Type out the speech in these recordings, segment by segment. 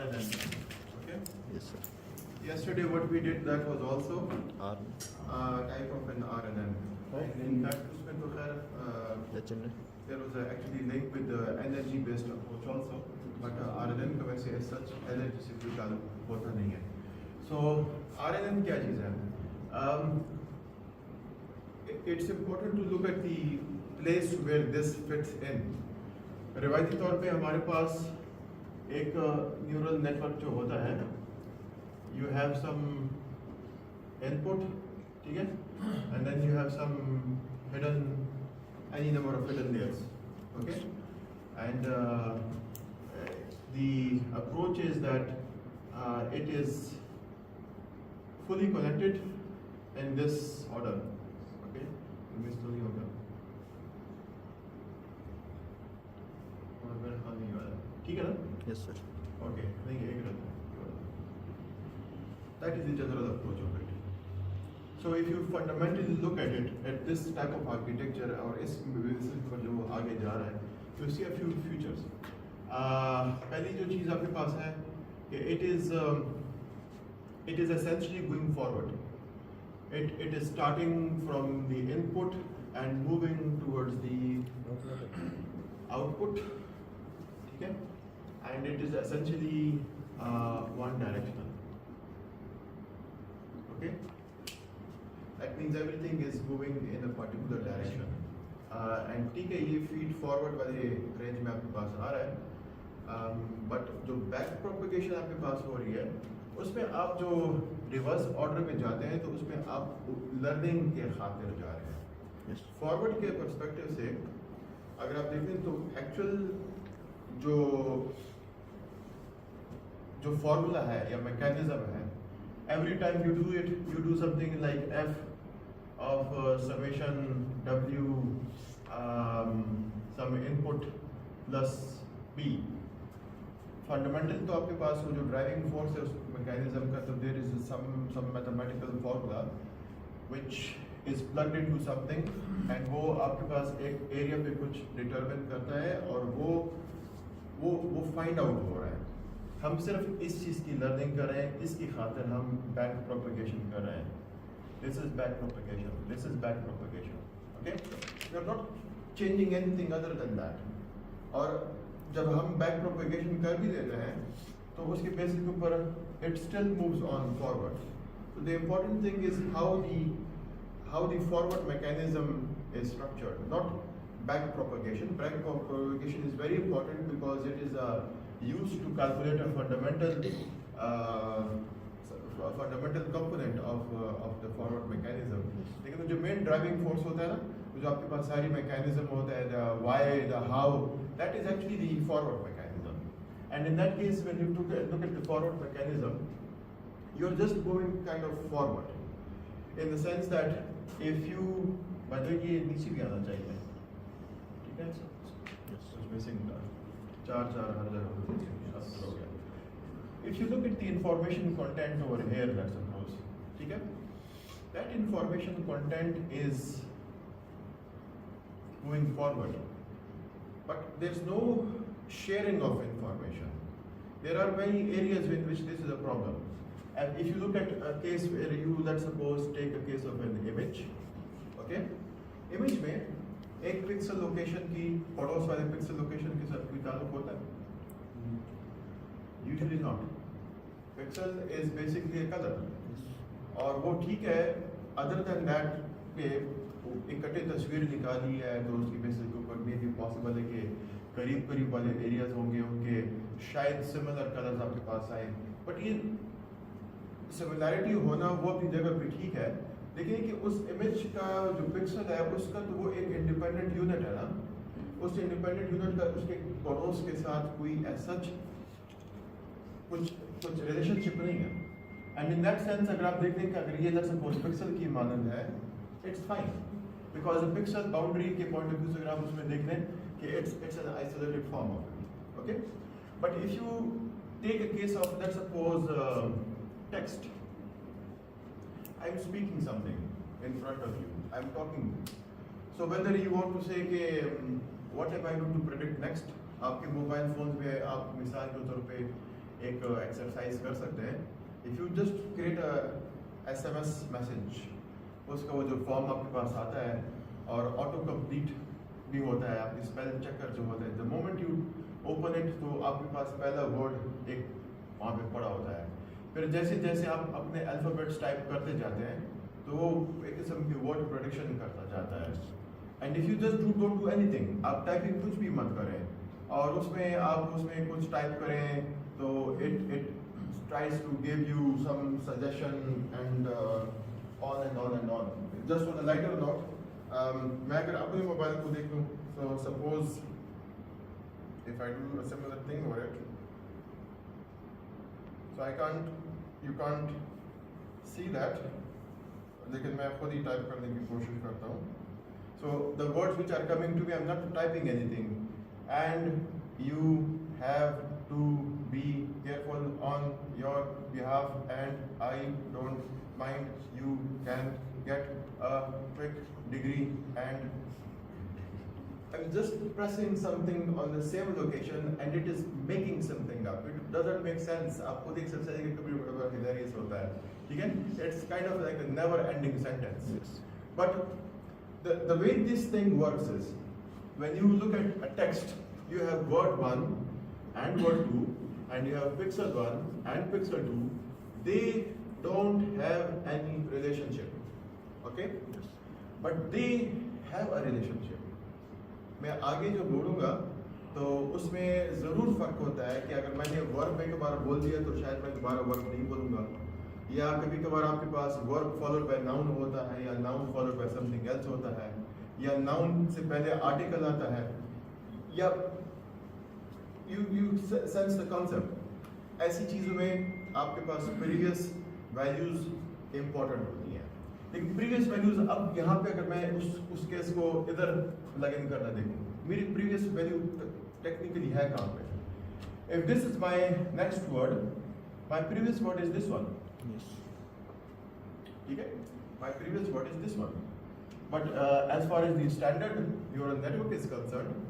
RNN. Okay. Yes, sir. Yesterday, what we did, that was also R. type of an RNN. Right. In fact, उसमें तो खैर, Legend. there was actually link with the energy-based approach also, but RNN का वैसे as such energy से कोई ताल्लुक होता नहीं है. So RNN क्या चीज़ है? It's important to look at the place where this fits in. रिवायती तौर पे हमारे पास एक न्यूरल नेटवर्क जो होता है, you have some input, ठीक है, and then you have some hidden, any number of hidden layers, okay, and the approach is that it is fully connected in this order, okay, miss तो नहीं होगा, और मेरा ख्याल नहीं वाला, ठीक है ना? Yes, sir. Okay, नहीं एक रहता है. That is the general approach of it. So if you fundamentally look at it, at this type of architecture और इस विषय पर जो आगे जा रहा है, you see a few features. पहली जो चीज़ आपके पास है कि it is essentially going forward. It is starting from the input and moving towards the output, ठीक है? And it is essentially one directional. Okay, that means everything is moving in a particular direction. And ठीक है, ये feed forward वाले range में आपके पास आ रहा है, but जो back propagation आपके पास हो रही है, उसमें आप जो reverse order में जाते हैं, तो उसमें आप learning के खातिर जा रहे हैं. Yes. Forward के perspective से अगर आप देखें तो actual जो formula है या mechanism है, every time you do it, you do something like f of summation w some input plus b. Fundamental तो आपके पास वो जो driving force है उस mechanism का, तो there is some mathematical formula which is plugged into something and वो आपके पास एक area पे कुछ determine करता है और वो find out हो रहा है. हम सिर्फ इस चीज़ की लर्निंग कर रहे हैं, इसकी खातिर हम बैक प्रोपगेशन कर रहे हैं. This is back propagation, this is back propagation, okay. We are not changing anything other than that. और जब हम बैक प्रोपगेशन कर भी देते हैं तो उसके बेसिस के ऊपर it still moves on forward. So the important thing is how the forward mechanism is structured, not back propagation. Back propagation is very important because it is used to calculate a fundamental component of the forward mechanism. लेकिन जो main driving force होता है ना, जो आपके पास सारी mechanism होता है, the why, the how, that is actually the forward mechanism. And in that case, when you look at the forward mechanism, you're just going kind of forward, in the sense that if you, by the way, ये नीचे भी आना चाहिए, ठीक है? It's missing चार हर जगह हो गया. If you look at the information content over here, let's suppose, ठीक है? That information content is moving forward, but there's no sharing of information. There are many areas in which this is a problem. And if you look at a case where you, let's suppose, take a case of an image, okay? Image में एक pixel location की पड़ोस वाले pixel location के साथ कोई ताल्लुक होता है? Usually not. Pixel is basically a color. और वो ठीक है, other than that पे इकट्ठे तस्वीर निकाली है तो उसकी बेसिस के ऊपर में भी पॉसिबल है कि करीब वाले एरियाज होंगे, उनके शायद सिमिलर कलर्स आपके पास आए. बट ये सिमिलैरिटी होना वो अपनी जगह पे ठीक है, लेकिन कि उस इमेज का जो पिक्सल है उसका तो वो एक इंडिपेंडेंट यूनिट है ना. उस इंडिपेंडेंट यूनिट का उसके पड़ोस के साथ कोई ऐसा कुछ रिलेशनशिप नहीं है. एंड इन दैट सेंस अगर आप देखते हैं कि अगर ये लेट्स सपोज पिक्सल की मानंद है, it's fine, because the pixel boundary के पॉइंट ऑफ व्यू से अगर आप उसमें देख लें कि it's an isolated form of it, okay. But if you take a case of let's suppose text, I am speaking something in front of you, I am talking. So whether you want to say कि what am I going to predict next, आपके mobile phone में आप मिसाल के तौर पे एक exercise कर सकते हैं. If you just create a SMS message, उसका वो जो फॉर्म आपके पास आता है और ऑटो कंप्लीट भी होता है, आपकी स्पेल चेकर जो होता है, the moment you open it तो आपके पास पहला वर्ड एक वहाँ पे पड़ा होता है. फिर जैसे जैसे आप अपने अल्फ़ाबेट्स टाइप करते जाते हैं तो वो एक किस्म की वर्ड प्रोडिक्शन करता जाता है. And if you just don't do anything, आप टाइपिंग कुछ भी मत करें और आप उसमें कुछ टाइप करें तो it tries to give you some suggestion and on and on and on. Just on a lighter note, मैं अगर अपने मोबाइल को देख लूँ, so suppose if I do a similar thing over it, so you can't see that, लेकिन मैं खुद ही type करने की कोशिश करता हूँ. So the words which are coming to me, I'm not typing anything, and you have to be careful on your behalf, and I don't mind. You can get a quick degree, and I'm just pressing something on the same location and it is making something up. It doesn't make sense. आप खुद एक सबसे कभी बड़ा hilarious होता है, ठीक है? It's kind of like a never-ending sentence. Yes. But the way this thing works is, when you look at a text, you have word 1 and word 2, and you have pixel 1 and pixel 2. They don't have any relationship, okay? Yes. But they have a relationship. मैं आगे जो बोलूँगा तो उसमें ज़रूर फ़र्क होता है कि अगर मैंने वर्ब एक बार बोल दिया तो शायद मैं दोबारा वर्ब नहीं बोलूँगा, या कभी कभार आपके पास वर्ब फॉलोड बाय नाउन होता है, या noun followed by something else होता है, या नाउन से पहले आर्टिकल आता है, या you sense the concept. ऐसी चीज़ों में आपके पास प्रीवियस वैल्यूज इम्पोर्टेंट होती हैं. लेकिन प्रीवियस वैल्यूज, अब यहाँ पे अगर मैं उस केस को इधर लग इन करना देखूँ, मेरी प्रीवियस वैल्यू टेक्निकली है कहाँ पे? If this is my next word, my previous word is this one. Yes. ठीक है? My previous word is this one. But as far as the standard neural network is concerned,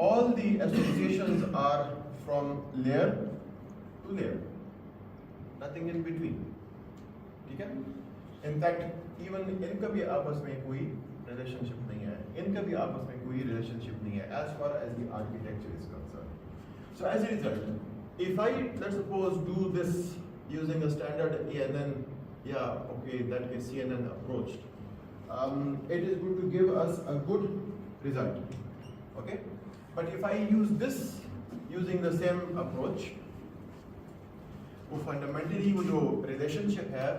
all the associations are from layer to layer, nothing in between. ठीक है? In fact, even इनका भी आपस में कोई relationship नहीं है. इनका भी आपस में कोई relationship नहीं है as far as the architecture is concerned. So as a result, if I, let's suppose, do this using a standard ANN, yeah, okay, that is CNN approach, it is going to give us a good result. Okay, but if I use this using the same approach, वो fundamentally वो जो relationship है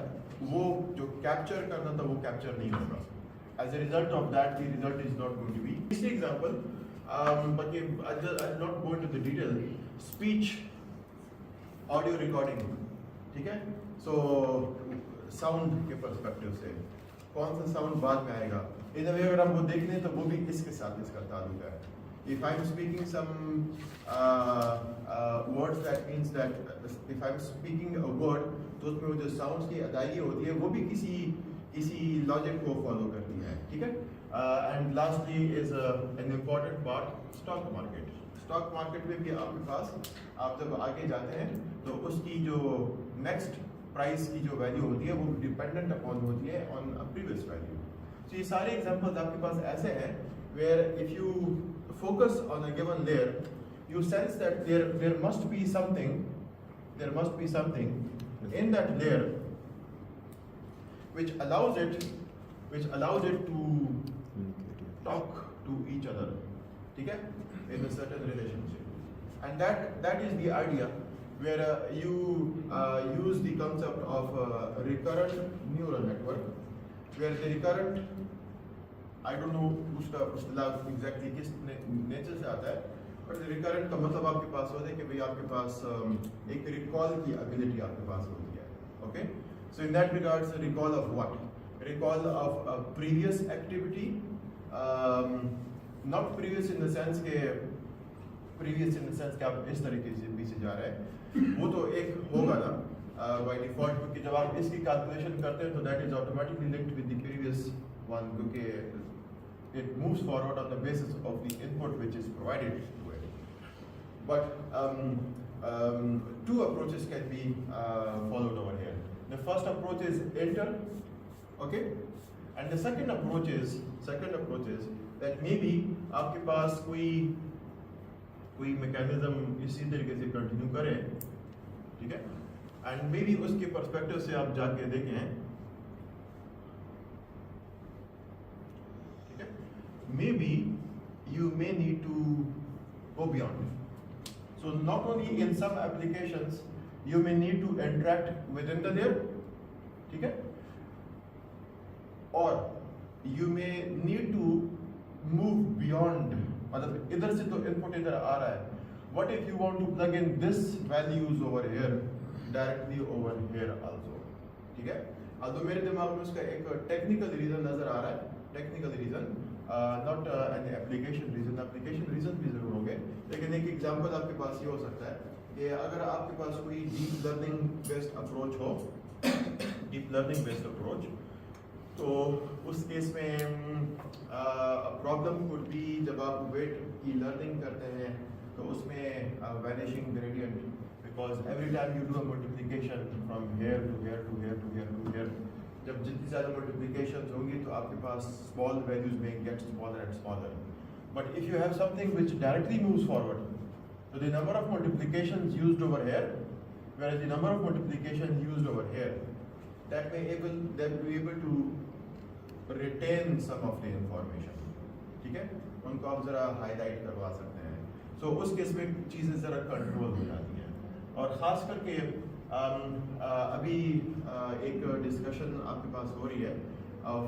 वो जो capture करना था वो capture नहीं होगा. As a result of that, the result is not going to be. This example, but I'll not go into the detail. Speech, audio recording, ठीक है? So sound के perspective से कौन सा sound बाद में आएगा? In a way, अगर हम वो देख लें तो वो भी इसके साथ इसका ताल्लुक है. If I'm speaking some words, that means that if I'm speaking a word, तो उसमें वो जो sounds की अदायगी होती है वो भी किसी logic को follow करती है, ठीक है? And lastly is an important part, stock market. Stock market में भी आपके पास, आप जब आगे जाते हैं तो उसकी जो next price की जो value होती है वो dependent upon होती है on a previous value. So ये सारे examples आपके पास ऐसे हैं where if you focus on a given layer, you sense that there must be something in that layer which allows it to talk to each other, ठीक है, in a certain relationship. And that is the idea where you use the concept of recurrent neural network, where the recurrent, I don't know उसका इस्तेलाह exactly किस nature से आता है, but the recurrent का मतलब आपके पास होता है कि भाई आपके पास एक recall की ability आपके पास होती है, okay? So in that regards, recall of what? Recall of a previous activity, not previous in the sense कि आप इस तरीके से पीछे जा रहे हैं, वो तो एक होगा ना by default, क्योंकि जब आप इसकी calculation करते हैं तो that is automatically linked with the previous one, क्योंकि it moves forward on the basis of the input which is provided to it. But two approaches can be followed over here. The first approach is enter, okay, and the second approach is that maybe आपके पास कोई mechanism इसी तरीके से continue करे, ठीक है, and maybe उसके perspective से आप जाके देखें, ठीक है, maybe you may need to go beyond. So not only in some applications you may need to interact within the layer, ठीक है, or you may need to move beyond. मतलब इधर से तो input इधर आ रहा है. What if you want to plug in this values over here directly over here also, ठीक है? Although मेरे दिमाग में उसका एक technical reason नजर आ रहा है, technical reason, not an application reason. Application reason भी जरूर होंगे, लेकिन एक example आपके पास ये हो सकता है कि अगर आपके पास कोई deep learning based approach हो, deep learning based approach, तो उस केस में प्रॉब्लम कुड बी जब आप वेट की लर्निंग करते हैं तो उसमें vanishing gradient, because every time you do a multiplication from here to here to here to here to here, जब जितनी ज़्यादा मल्टीप्लिकेशन होंगी तो आपके पास स्मॉल वैल्यूज में get smaller and smaller. But if you have something which directly moves forward, so the number of multiplications used over here, whereas the number of multiplication used over here, that may be able to retain some of the information, ठीक है, उनको आप ज़रा highlight करवा सकते हैं. So उस case में चीज़ें ज़रा कंट्रोल हो जाती हैं. और ख़ास करके अभी एक डिस्कशन आपके पास हो रही है of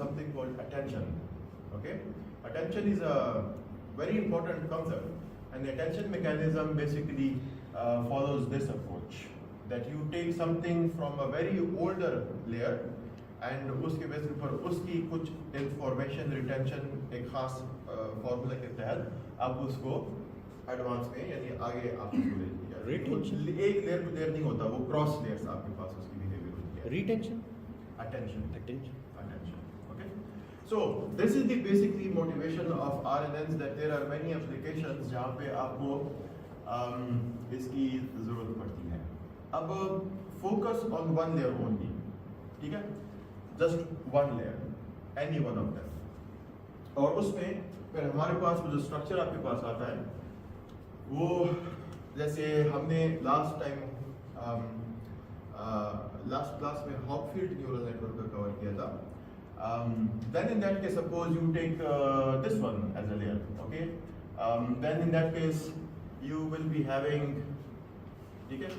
something called attention. Okay, attention is a very important concept. And the attention mechanism basically follows this approach, that you take something from a very older layer and उसके बेसिस पर उसकी कुछ information retention एक खास formula के तहत आप उसको advance में यानी आगे आप उसको ले लिया. Retention एक layer to layer नहीं होता, वो cross layers आपके पास उसकी behavior होती है. Retention, attention. Okay. So this is the basically motivation of RNNs, that there are many applications जहाँ पे आपको इसकी ज़रूरत पड़ती है. अब focus on one layer only, ठीक है, just one layer, any one of them. और उसमें फिर हमारे पास वो जो स्ट्रक्चर आपके पास आता है वो जैसे हमने लास्ट क्लास में हॉपफील्ड न्यूरल नेटवर्क का कवर किया था. Then in that case, suppose you take this one as a layer, okay? Then in that case, you will be having, ठीक है,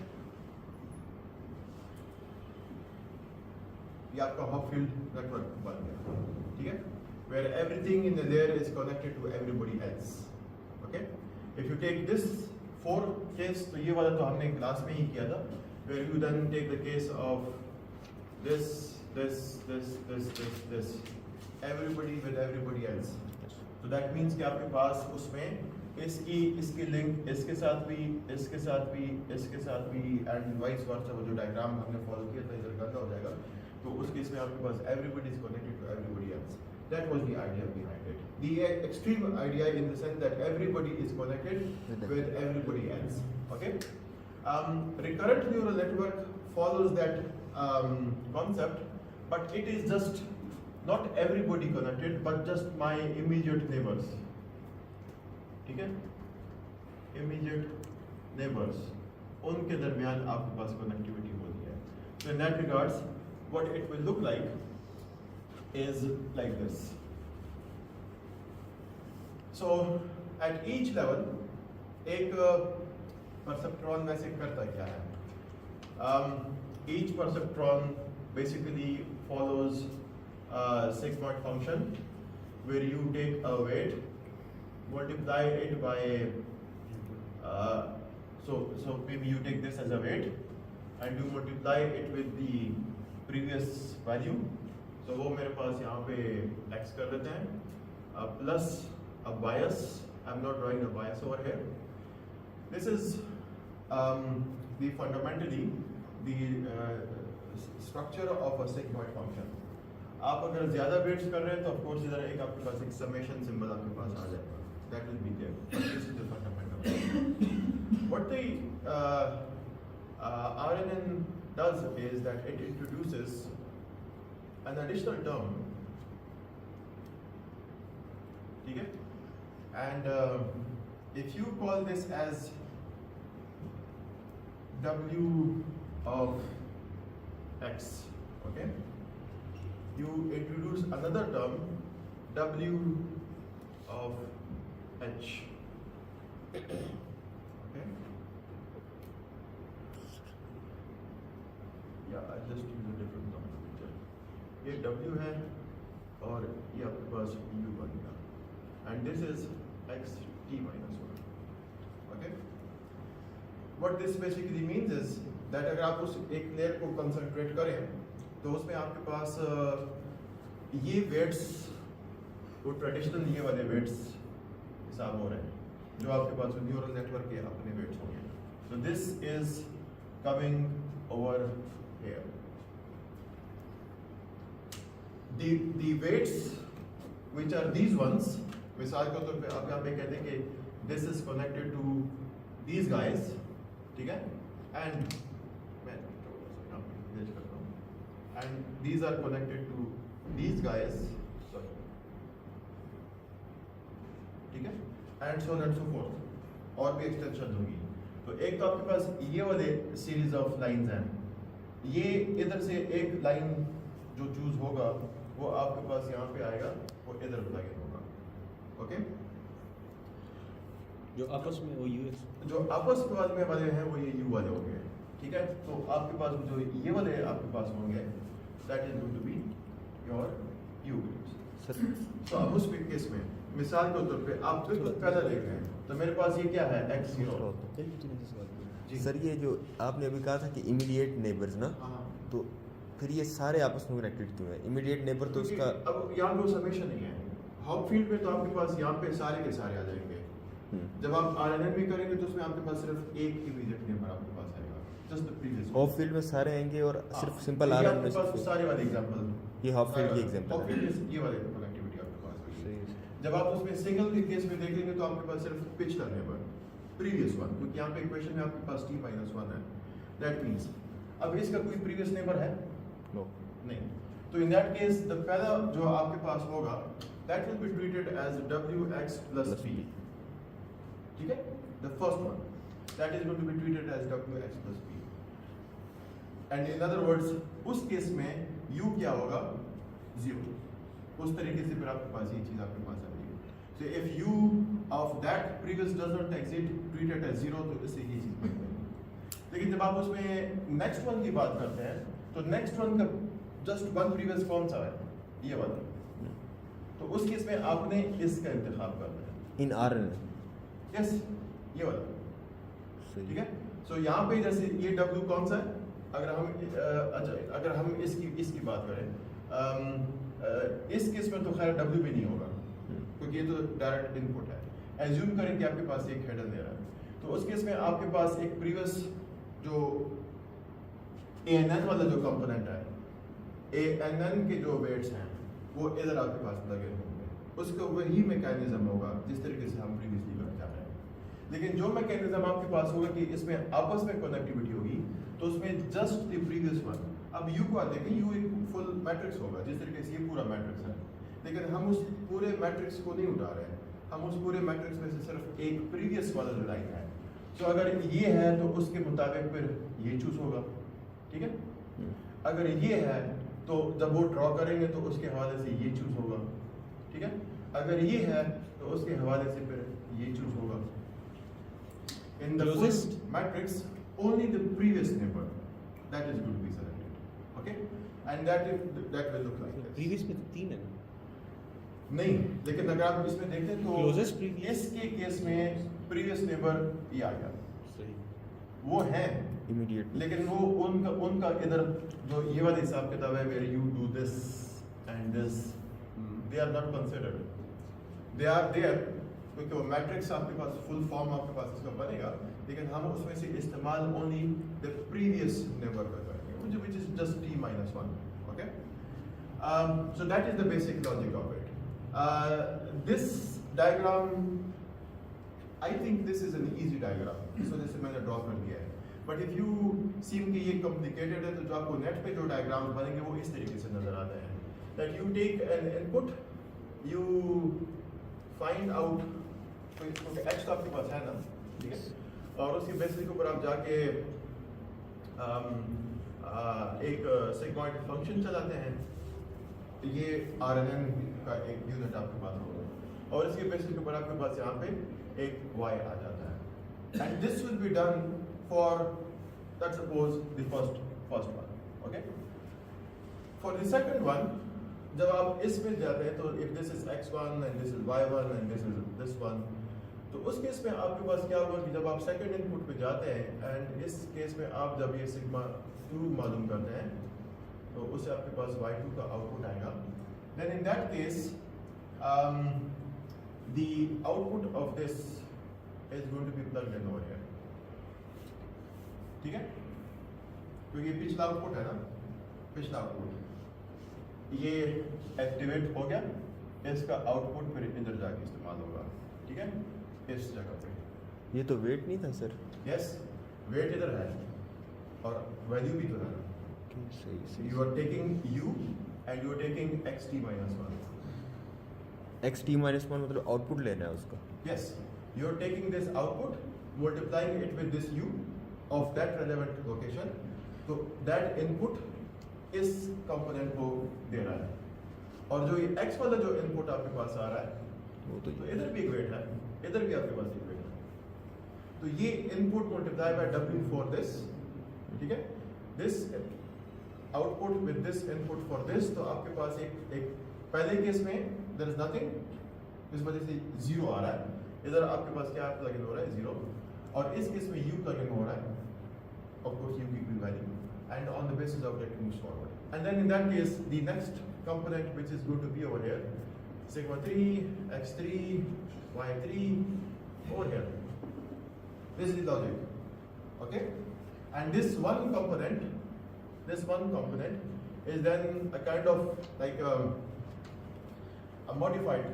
ये आपका Hopfield network बन गया, ठीक है, where everything in the layer is connected to everybody else, okay? If you take this 4 case, तो ये वाला तो हमने क्लास में ही किया था, where you then take the case of this, everybody with everybody else. So that means कि आपके पास उसमें इसकी लिंक इसके साथ भी and vice versa. वो जो डायग्राम हमने फॉलो किया था इधर गंदा हो जाएगा, तो उस केस में आपके पास everybody is connected to everybody else. That was the idea behind it. The extreme idea in the sense that everybody is connected with everybody else. Okay. Recurrent neural network follows that concept. But it is just not everybody connected, but just my immediate neighbors. ठीक है? Immediate neighbors. उनके दरमियान आपके पास connectivity होती है. So in that regards, what it will look like is like this. So at each level, एक perceptron वैसे करता क्या है? Each perceptron basically follows a sigmoid function where you take a weight, multiply it by so maybe you take this as a weight and you multiply it with the previous value. So वो मेरे पास यहाँ पे x कर देते हैं plus a bias. I'm not drawing a bias over here. This is the fundamentally the structure of a sigmoid function. आप अगर ज़्यादा वेट्स कर रहे हैं तो of course इधर एक आपके पास एक summation symbol आपके पास आ जाएगा. That will be there. This is the fundamental. what the RNN does is that it introduces an additional term, okay? And if you call this as W of X, okay, you introduce another term, W of H, okay? Yeah, I just use a different number. ये W है और ये आपके पास U बनेगा, and this is X T minus 1, okay? What this basically means is that अगर आप उस एक लेयर को कंसंट्रेट करें तो उसमें आपके पास ये वेट्स, वो ट्रेडिशनल ये वाले वेट्स हिसाब हो रहे हैं जो आपके पास न्यूरल नेटवर्क के अपने वेट्स होंगे. So this is coming over here. The weights which are these ones, मिसाल के तौर पे आप यहाँ पे कहते हैं कि this is connected to these guys, ठीक है, and मैं यहाँ पे भेज करता हूँ, and these are connected to these guys, sorry, ठीक है, and so on and so forth. और भी एक्सटेंशन होगी. तो एक तो आपके पास ये वाले सीरीज ऑफ लाइंस हैं, ये इधर से एक लाइन जो चूज होगा वो आपके पास यहाँ पे आएगा, वो इधर लगे होगा, ओके? जो आपस में वो यूएस, जो आपस में वाले हैं वो ये यू वाले होंगे, ठीक है? तो आपके पास जो ये वाले आपके पास होंगे, that is going to be your you. तो अब उस केस में मिसाल के तौर पे आप बिल्कुल पहले देख रहे हैं, तो मेरे पास ये क्या है, x0. सर ये जो आपने अभी कहा था कि इमीडिएट नेबर्स ना, तो फिर ये सारे आपस में कनेक्टेड क्यों है? इमीडिएट नेबर तो उसका अब यहाँ पे समेशन नहीं है. हॉप फील्ड में तो आपके पास यहाँ पे सारे के सारे आ जाएंगे. जब आप RNN भी करेंगे तो उसमें आपके पास सिर्फ एक इमीडिएट नेबर आपके पास आएगा, just the previous. Hop field में सारे आएंगे और सिर्फ सिंपल RNN में में सिर्फ सारे वाले एग्जांपल, ये हॉप फील्ड की एग्जांपल हॉप फील्ड ये वाले कनेक्टिविटी आपके पास होगी. जब आप उसमें सिंगल के केस में देखेंगे तो आपके पास सिर्फ पिछला नेबर, प्रीवियस वन, क्योंकि यहाँ पे इक्वेशन में आपके पास t-1 है. दैट मींस अब इसका कोई प्रीवियस नेबर है? नो, नहीं. तो इन दैट केस द पहला जो आपके पास होगा that will be treated as wx plus p, ठीक है? The first one that is going to be treated as wx plus p, and in other words उस केस में u क्या होगा? 0. उस तरीके से फिर आपके पास ये चीज आपके पास आएगी. So if u of that previous does not exist, treat it as 0, तो इससे ये चीज बन जाएगी. लेकिन जब आप उसमें नेक्स्ट वन की बात करते हैं तो नेक्स्ट वन का जस्ट वन प्रीवियस कौन सा है? ये वाला. तो उस केस में आपने इसका इंतखाब करना है. इन RNN, यस, ये वाला, ठीक है? सो यहाँ पे जैसे ये w कौन सा है? अगर हम अच्छा अगर हम इसकी बात करें, इस केस में तो खैर w भी नहीं होगा क्योंकि ये तो डायरेक्ट इनपुट है. एज्यूम करें कि आपके पास एक हेडर दे रहा है, तो उस केस में आपके पास एक प्रीवियस जो ANN वाला जो कंपोनेंट है, ANN के जो वेट्स हैं वो इधर आपके पास लगे होंगे. उसका वही मैकेनिज्म होगा जिस तरीके से हम प्रीवियसली करते जा रहे हैं. लेकिन जो मैकेनिज्म आपके पास होगा कि इसमें आपस में कनेक्टिविटी होगी, तो उसमें जस्ट द प्रीवियस वन. अब यू को देखें, यू एक फुल मैट्रिक्स होगा जिस तरीके से ये पूरा मैट्रिक्स है, लेकिन हम उस पूरे मैट्रिक्स को नहीं उठा रहे हैं. हम उस पूरे मैट्रिक्स में से सिर्फ एक प्रीवियस वाला जो लाइन है, तो अगर ये है तो उसके मुताबिक फिर ये चूज होगा, ठीक है? अगर ये है तो जब वो ड्रॉ करेंगे तो उसके हवाले से ये चूज होगा, ठीक है? अगर ये है तो उसके हवाले से फिर ये चूज होगा. In the first matrix only the previous neighbor that is going to be selected, okay? And that will look like this. Previous में तो 3 है ना? नहीं, लेकिन अगर आप इसमें देखते हैं तो Closest previous? इसके केस में प्रीवियस नेबर ये आ गया, सही. वो है इमीडिएट, लेकिन वो उनका इधर जो ये वाला हिसाब किताब है where you do this and this, they are not considered. They are there क्योंकि वो मैट्रिक्स आपके पास फुल फॉर्म आपके पास इसका बनेगा, लेकिन हम उसमें से इस्तेमाल ओनली द प्रीवियस नेबर का करेंगे, which is just t-1, okay? So that is the basic logic of it. This diagram I think this is an easy diagram, इस वजह से मैंने ड्रॉ कर दिया है. But if you seem कि ये complicated है, तो जो आपको नेट पे जो डायग्राम्स बनेंगे वो इस तरीके से नजर आते हैं. That you take an input, you find out, तो इसको h तो आपके पास है ना, ठीक है, और उसकी बेसिस के ऊपर आप जाके एक सेगमेंट फंक्शन चलाते हैं. ये RNN का एक यूनिट आपके पास होगा, और इसके बेसिस के ऊपर आपके पास यहाँ पे एक y आ जाता है. And this will be done for let's suppose the first one. Okay, for the second one जब आप इसमें जाते हैं, तो if this is x1 and this is y1 and this is this one, तो उस केस में आपके पास क्या होगा कि जब आप सेकंड इनपुट पे जाते हैं एंड इस केस में आप जब ये सिग्मा 2 मालूम करते हैं, तो उससे आपके पास y2 का आउटपुट आएगा. Then in that case the output of this is going to be plugged in over here. ठीक है, क्योंकि ये पिछला आउटपुट है ना, पिछला आउटपुट ये एक्टिवेट हो गया, इसका आउटपुट फिर इधर जाके इस्तेमाल होगा. ठीक है, इस जगह पे. ये तो वेट नहीं था सर. यस, वेट इधर है और वैल्यू भी तो है ना. सही सही. You are taking u and you are taking xt minus 1. xt minus 1 मतलब आउटपुट लेना है उसका. Yes, you are taking this output, multiplying it with this u of that relevant location. तो that input इस component को दे रहा है, और जो ये x वाला जो input आपके पास आ रहा है, वो तो इधर भी एक वेट है, इधर भी आपके पास एक वेट है. तो ये input multiplied by w for this, ठीक है, this output with this input for this, तो आपके पास एक पहले केस में there is nothing, इस वजह से जीरो आ रहा है. इधर आपके पास क्या प्लग इन हो रहा है, जीरो, और इस केस में u प्लग इन हो रहा है, of course u की value, and on the basis of that it moves forward. And then in that case the next component which is going to be over here, sigma 3 x3 y3 over here. This is the logic. Okay, and this one component is then a kind of like a modified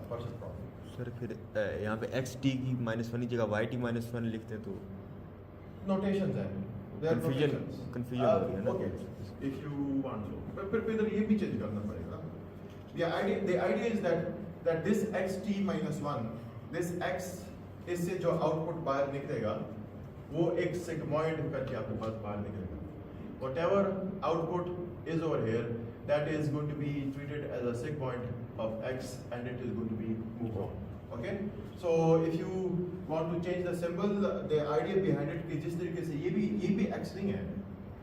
partial problem. Sir फिर यहाँ पे xt की -1 की जगह yt -1 लिखते हैं तो Notations हैं. They are notations. confusion होती है ना. Okay, if you want to. पर फिर इधर ये भी चेंज करना पड़ेगा. The idea is that this xt minus 1, this x, इससे जो आउटपुट बाहर निकलेगा वो एक सिग्मॉइड करके आपके पास बाहर निकलेगा. Whatever output is over here, that is going to be treated as a sigmoid of x, and it is going to be moved on. Okay, so if you want to change the symbol, the idea behind it कि जिस तरीके से ये भी x नहीं है,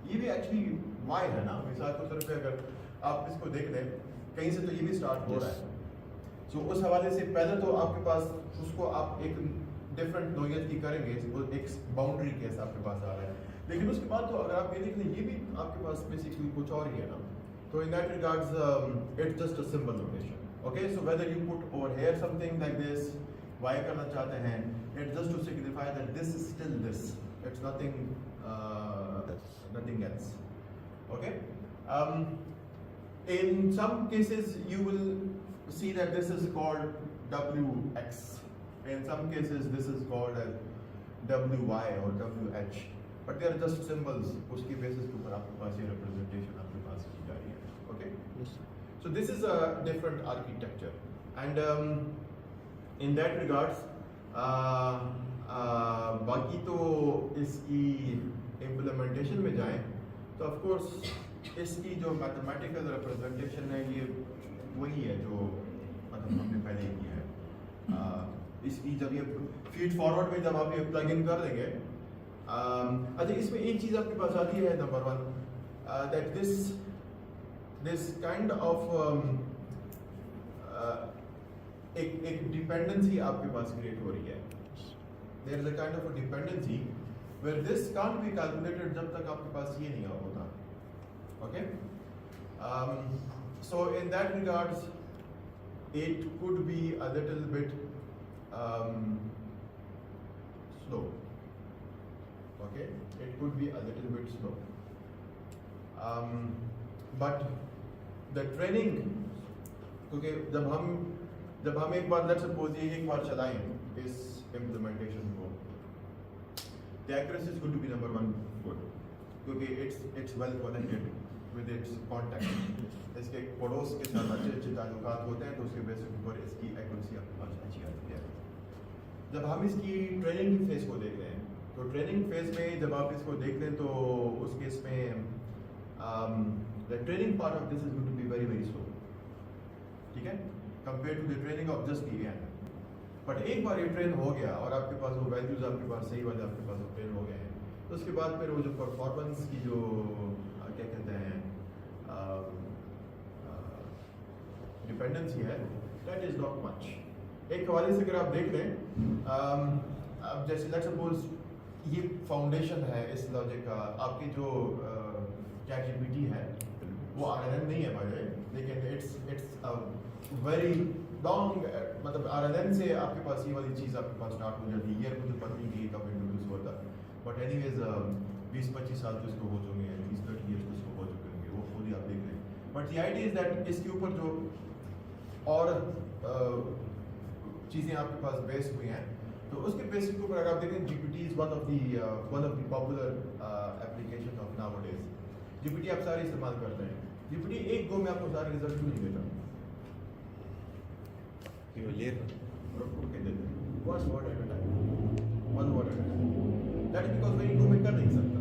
ये भी actually y है ना. मिसाल के तौर पे अगर आप इसको देख लें, कहीं से तो ये भी स्टार्ट हो रहा है. So उस हवाले से पहले तो आपके पास उसको आप एक डिफरेंट नोयत की करेंगे, वो एक बाउंड्री केस आपके पास आ रहा है. लेकिन उसके बाद तो अगर आप ये देख लें, ये भी आपके पास बेसिकली कुछ और ही है ना. तो in that regards it's just a symbol notation. Okay, so whether you put over here something like this, y करना चाहते हैं, it's just to signify that this is still this. It's nothing nothing else. Okay, in some cases you will see that this is called wx. In some cases this is called as wy or wh. But they are just symbols. उसकी basis के ऊपर आपके पास ये representation आपके पास की जा रही है. Okay. Yes. So this is a different architecture, and in that regards, बाकी तो इसकी implementation में जाएं, तो of course इसकी जो mathematical representation है ये वही है जो मतलब हमने पहले किया है. इसकी जब ये feed forward में जब आप ये plug in कर देंगे, अच्छा इसमें एक चीज़ आपके पास आती है, number 1, that this kind of एक डिपेंडेंसी आपके पास क्रिएट हो रही है. There is a kind of a dependency where this can't be calculated जब तक आपके पास ये नहीं होता. Okay, so in that regards it could be a little bit slow. Okay, it could be a little bit slow, but the training, क्योंकि जब हम जब हम एक बार लेट्स सपोज ये एक बार चलाएं इस इम्प्लीमेंटेशन को, the accuracy is going to be number one good, क्योंकि it's well connected with its contact. इसके पड़ोस के साथ अच्छे ताल्लुकात होते हैं, तो उसके बेसिस पर इसकी एक्यूरेसी आपके पास अच्छी आती है. जब हम इसकी ट्रेनिंग फेज को देख रहे हैं, तो ट्रेनिंग फेज में जब आप इसको देख लें तो उस केस में the training part of this is going to be very very slow, ठीक है, compared to the training of just the AI. But एक बार ये ट्रेन हो गया और आपके पास वो वैल्यूज आपके पास सही वाले आपके पास वो ट्रेन हो गए हैं, तो उसके बाद फिर वो जो परफॉर्मेंस की जो क्या कहते हैं डिपेंडेंसी है, दैट इज नॉट मच. एक हवाले से अगर आप देख लें, अब जैसे लेट्स सपोज ये फाउंडेशन है इस लॉजिक का, आपकी जो ChatGPT है वो RNN नहीं है भाई, लेकिन इट्स वेरी लॉन्ग, मतलब RNN से आपके पास ये वाली चीज़ आपके पास स्टार्ट हो जाती है. ये मुझे पता नहीं कि कब इंट्रोड्यूस हुआ था, बट एनीवेज 20-25 साल तो इसको हो चुके हैं, 20-30 ईयर्स तो इसको हो चुके होंगे, वो खुद ही आप देख लें. But the idea is that इसके ऊपर जो और चीज़ें आपके पास बेस हुई हैं, तो उसके बेसिस के ऊपर अगर आप देखें, GPT is one of the popular application of nowadays. GPT आप सारे इस्तेमाल करते हैं. GPT एक गो में आपको सारे रिजल्ट क्यों नहीं देता? One word at a time. One word at a time. That is because वो एक गो में कर नहीं सकता.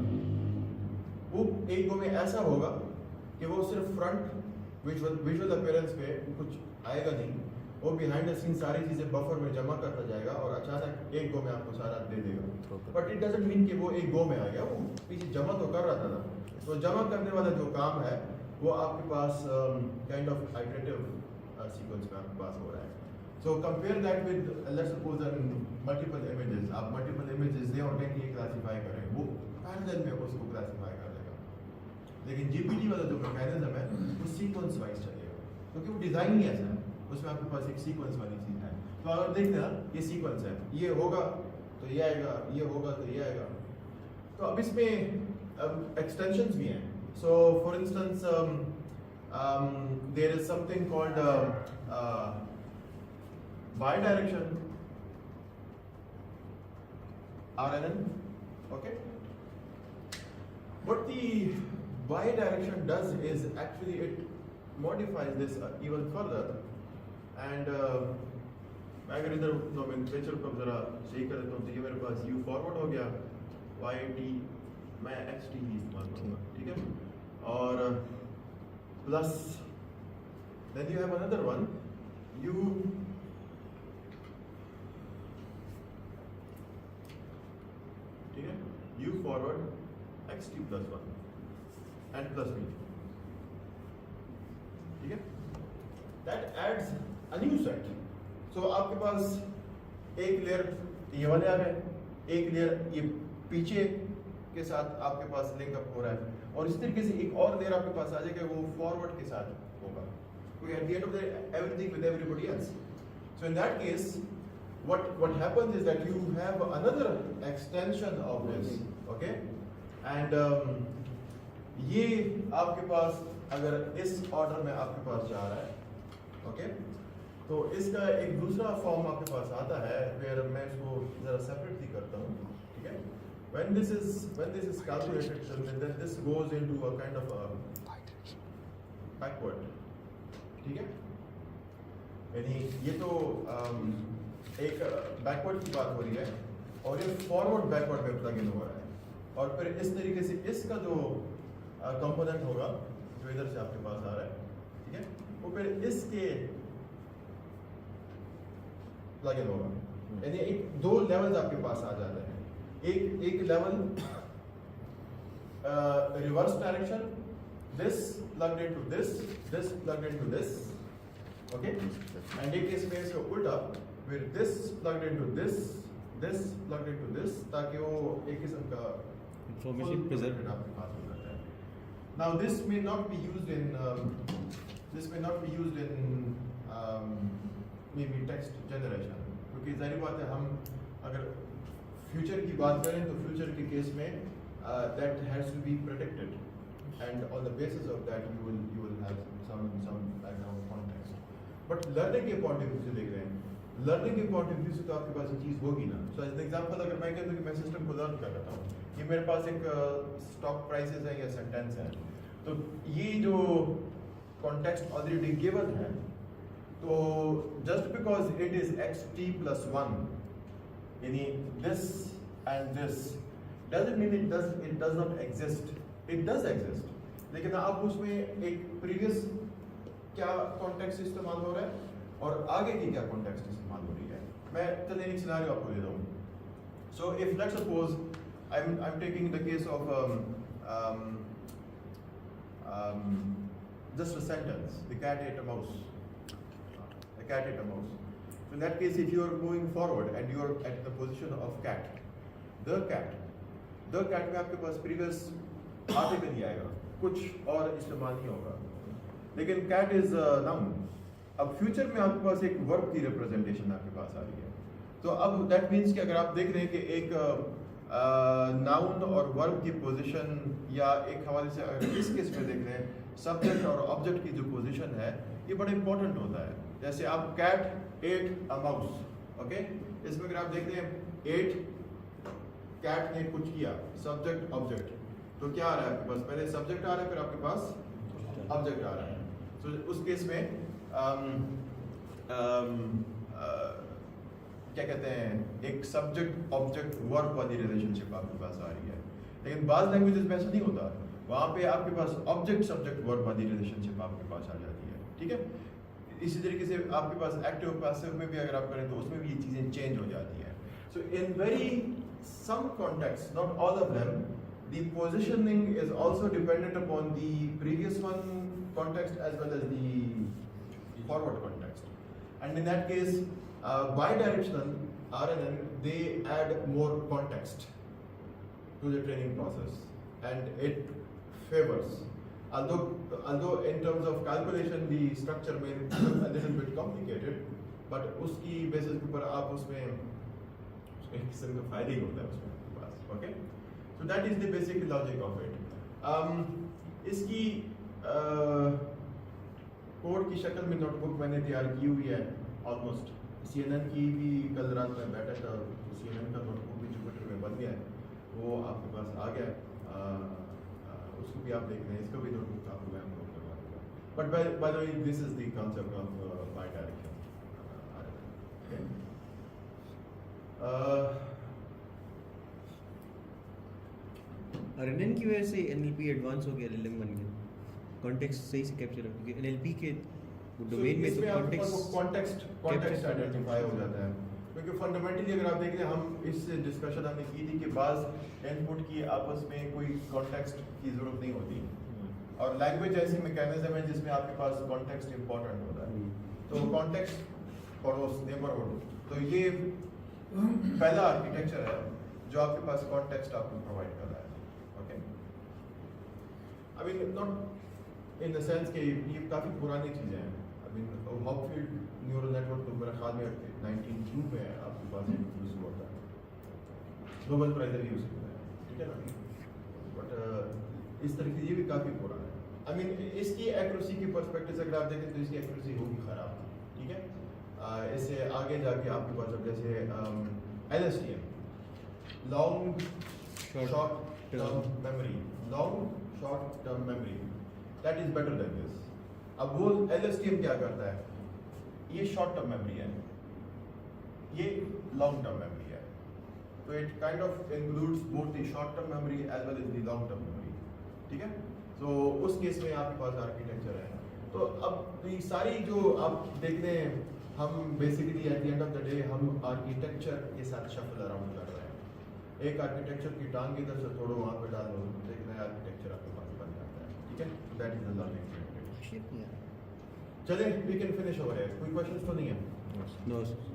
वो एक गो में ऐसा होगा कि वो सिर्फ फ्रंट विजुअल अपीयरेंस पे कुछ आएगा नहीं, वो बिहाइंड द सीन सारी चीजें बफर में जमा करता जाएगा और अचानक एक गो में आपको सारा दे देगा. बट इट डजंट मीन कि वो एक गो में आ गया, वो पीछे जमा तो कर रहा था ना. तो जमा करने वाला जो काम है वो आपके पास काइंड ऑफ आइटरेटिव सीक्वेंस में आपके पास हो रहा है. So compare that with let's suppose multiple images. आप multiple images दें और कहीं क्लासीफाई करें, वो पैरेलल में उसको क्लासीफाई कर देगा. लेकिन GPT वाला जो मैकेनिज्म है वो सीक्वेंस वाइज चलेगा, क्योंकि वो डिज़ाइन ही ऐसा है, उसमें आपके पास एक सीक्वेंस वाली चीज़ है. तो अगर देखते हैं ये सीक्वेंस है, ये होगा तो ये आएगा, ये होगा तो ये आएगा. तो अब इसमें एक्सटेंशंस भी हैं. So for instance there is something called bidirection RNN. Okay, what the bidirection does is actually it modifies this even further. And मैं अगर इधर नोमेनक्लेचर को जरा सही कर देता हूँ, तो ये मेरे पास U फॉरवर्ड हो गया, YT मैं XT ही इस्तेमाल करूँगा, ठीक है, और plus then you have another one U U forward XT plus 1 and plus B, ठीक है. That adds a new set. So आपके पास एक लेयर ये वाले आ गए, एक लेयर ये पीछे के साथ आपके पास लिंकअप हो रहा है, और इस तरीके से एक और लेयर आपके पास आ जाएगा, वो फॉरवर्ड के साथ होगा, क्योंकि at the end of the day everything with everybody else. So in that case what happens is that you have another extension of this, okay, and ये आपके पास अगर इस ऑर्डर में आपके पास जा रहा है, okay, तो इसका एक दूसरा फॉर्म आपके पास आता है, where मैं इसको जरा सेपरेटली करता हूँ, ठीक है. When this is calculated, then this goes into a kind of a backward, ठीक है. यानी ये तो एक बैकवर्ड की बात हो रही है, और ये फॉरवर्ड बैकवर्ड में प्लग इन हो रहा है, और फिर इस तरीके से इसका जो कंपोनेंट होगा जो इधर से आपके पास आ रहा है, ठीक है, वो फिर इसके प्लग इन होगा. यानी एक दो लेवल्स आपके पास आ जाते हैं. एक level reverse direction, this plugged into this plugged into this, okay, and एक केस में इसका उल्टा, फिर this plugged into this plugged into this, ताकि वो एक किस्म का information preserved आपके पास हो जाता है. Now this may not be used in maybe text generation, क्योंकि जाहिर बात है हम अगर फ्यूचर की बात करें तो फ्यूचर के केस में that has to be predicted, and on the basis of that you will have some background context. But learning के पॉइंट ऑफ व्यू से देख रहे हैं, लर्निंग के पॉइंट ऑफ व्यू से तो आपके पास ये चीज़ होगी ना। सो एज एग्जांपल अगर मैं कहता हूँ कि मैं सिस्टम को लर्न कर रहा हूँ, ये मेरे पास एक स्टॉक प्राइसेस है या सेंटेंस है, तो ये जो कॉन्टेक्स्ट ऑलरेडी गिवन है, तो just because it is xt+1, यानी this and this doesn't mean it does not exist. It does exist. लेकिन अब उसमें एक प्रीवियस क्या कॉन्टेक्स्ट इस्तेमाल हो रहा है और आगे की क्या कॉन्टेक्स्ट इस्तेमाल हो रही है। मैं चलिए एक सिनेरियो आपको दे दूँ। So if let's suppose I'm taking the case of just a sentence, the cat ate a mouse. The cat ate a mouse. So in that case, if you are moving forward and you are at the position of cat, the cat में आपके पास previous article ही आएगा, कुछ और इस्तेमाल नहीं होगा, लेकिन cat is noun। अब फ्यूचर में आपके पास एक वर्ब की रिप्रेजेंटेशन आपके पास आ रही है, तो अब दैट मीन्स कि अगर आप देख रहे हैं कि एक नाउन और वर्ब की पोजीशन, या एक हवाले से अगर इस केस में देख रहे हैं सब्जेक्ट और ऑब्जेक्ट की जो पोजीशन है, ये बड़ा इंपॉर्टेंट होता है। जैसे आप cat ate a mouse, okay, इसमें अगर आप देखते हैं एट, कैट ने कुछ किया, सब्जेक्ट ऑब्जेक्ट, तो क्या आ रहा है आपके पास, पहले सब्जेक्ट आ रहा है फिर आपके पास ऑब्जेक्ट आ रहा है। तो उस केस में क्या कहते हैं, एक सब्जेक्ट ऑब्जेक्ट वर्ब वाली रिलेशनशिप आपके पास आ रही है। लेकिन बाज़ लैंग्वेजेस में ऐसा नहीं होता, वहाँ पे आपके पास ऑब्जेक्ट सब्जेक्ट वर्ब वाली रिलेशनशिप आपके पास आ जाती है, ठीक है। इसी तरीके से आपके पास एक्टिव पैसिव में भी अगर आप करें तो उसमें भी ये चीज़ें चेंज हो जाती हैं। So in very some contexts, not all of them, the positioning is also dependent upon the previous one context as well as the forward context. And in that case, bidirectional RNN, they add more context to the training process, and it favors. Although in terms of calculation, the structure may be a little bit complicated, but उसकी basis के ऊपर आप उसमें एक किस्म का फायदा ही होता है उसमें आपके पास, okay. So that is the basic logic of it. इसकी कोड की शक्ल में नोटबुक मैंने तैयार की हुई है ऑलमोस्ट। CNN की भी कल रात में बैठा था, CNN का नोटबुक भी जुपिटर में बन गया है, वो आपके पास आ गया है, उसको भी आप देख रहे हैं, इसका भी नोटबुक आपको मैं अपलोड करवा दूँगा। But by the way this is the concept of bidirection. RNN की वजह से NLP एडवांस हो गया, LLM बन गया, कॉन्टेक्स्ट सही से कैप्चर हो गया। NLP के डोमेन में तो कॉन्टेक्स्ट आइडेंटिफाई हो जाता है, क्योंकि फंडामेंटली अगर आप देख रहे हैं, हम इस डिस्कशन हमने की थी कि बाज़ इनपुट की आपस में कोई कॉन्टेक्स्ट की ज़रूरत नहीं होती, और लैंग्वेज ऐसी मैकेनिज्म है जिसमें आपके पास कॉन्टेक्स्ट इंपॉर्टेंट होता है। तो कॉन्टेक्स्ट पड़ोस, नेबरहुड, तो ये पहला आर्किटेक्चर है जो आपके पास कॉन्टेक्स्ट आपको प्रोवाइड कर रहा है, okay. I mean not in the sense कि ये काफ़ी पुरानी चीज़ें हैं। I mean Hopfield neural network तो मेरे ख्याल में 1902 में आपके पास यूज़ हुआ था, नोबेल प्राइज भी यूज़ हुआ है, ठीक है ना। बट इस तरह की ये भी काफ़ी पुराना है। आई मीन इसकी एक्यूरेसी की पर्सपेक्टिव से अगर आप देखें तो इसकी एक्यूरेसी होगी ख़राब, ठीक है। इससे आगे जाके आपके पास अब जैसे LSTM, long short term memory, long short term memory, that is better than this. अब वो LSTM क्या करता है, ये शॉर्ट टर्म मेमोरी है, ये लॉन्ग टर्म मेमोरी है, तो it kind of includes both the short term memory as well as the long term memory, ठीक है। तो उस केस में आपके पास आर्किटेक्चर है। तो अब ये सारी जो आप देख रहे हैं, हम basically at the end of the day हम आर्किटेक्चर के साथ शफल अराउंड कर रहे हैं। एक आर्किटेक्चर की टांग इधर से तोड़ो, वहाँ पे डाल दो, तो एक नया आर्किटेक्चर आपके पास बन जाता है, ठीक है। That is the learning. चलें, we can finish over here. कोई क्वेश्चंस तो नहीं है? नो।